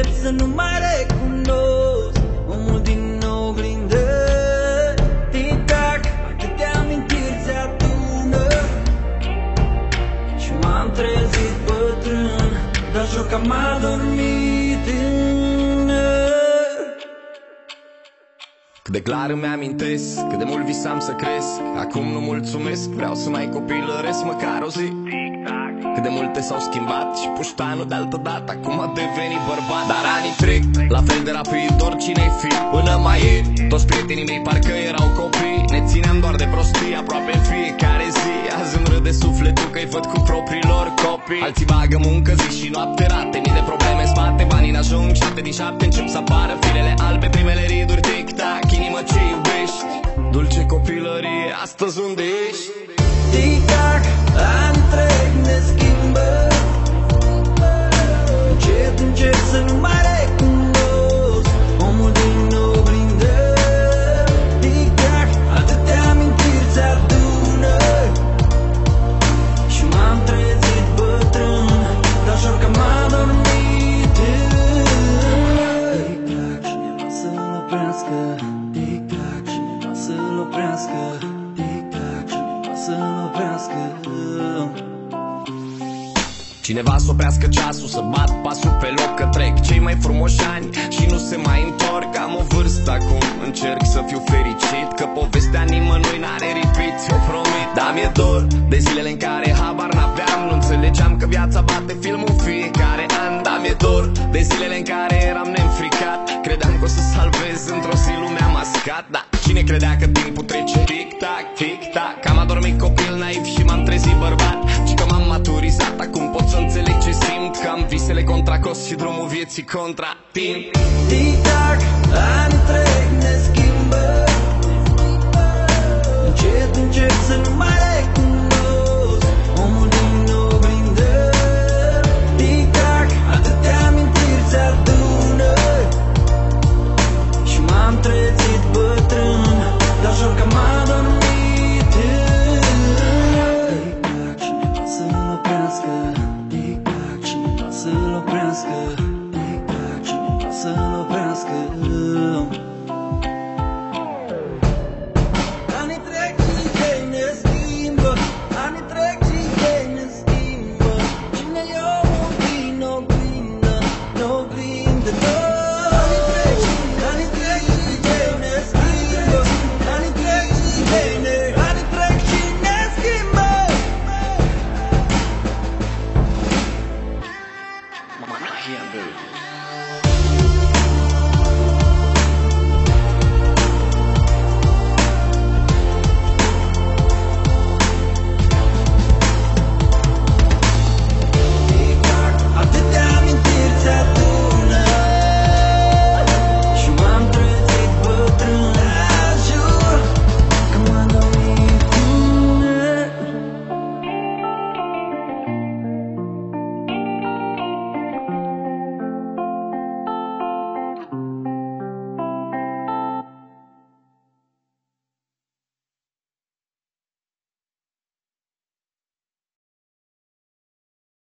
încep să nu mai recunosc omul din oglindă. Tic-tac, atâtea amintiri se adună și m-am trezit bătrân, dar joc am adormit tânăr. Cât de clar îmi amintesc, cât de mult visam să cresc. Acum nu mulțumesc, vreau să mai copilăresc măcar o zi. Cât de multe s-au schimbat și puștanul de altă dată acum a devenit bărbat. Dar anii trec, la fel de rapid, oricine-i fi. Până mai ieri, toți prietenii mei parcă erau copii. Ne țineam doar de prostii aproape în fiecare zi. Azi îmi râde sufletul că-i văd cu propriilor copii. Alții bagă muncă zi și noapte, rate, mii de probleme în spate. Banii n-ajung, 7 din 7 încep să apară firele albe, primele riduri, tic-tac, inimă ce iubești. Dulce copilărie, astăzi unde ești? Tic-tac, ani trec, ne schimbă. Încet, încet să nu mai recunosc omul din oglindă. Tic-tac, atâtea amintiri se adună și m-am trezit bătrân, dar jur că m-a dormit tânăr. Tic-tac, cineva să-l oprească. Tic-tac, cineva să-l oprească. Tic-tac, cineva să-l oprească. Cineva să oprească ceasul, să bat pasul pe loc, că trec cei mai frumoși ani și nu se mai întorc. Am o vârstă acum, încerc să fiu fericit, că povestea nimănui n-are repeat, ți-o promit. Dar mi-e dor de zilele în care habar n-aveam, nu înțelegeam că viața bate filmul fiecare an. Dar mi-e dor de zilele în care eram neînfricat, credeam că o să salvez într-o zi lumea mascat. Dar cine credea că timpul trece tic-tac, tic-tac? Am adormit copil naiv și m-am trezit bărbat, și că m-am maturizat, acum pot să înțeleg ce simt, că am visele contra cost și drumul vieții contra timp. Tic-tac, ani trec, ne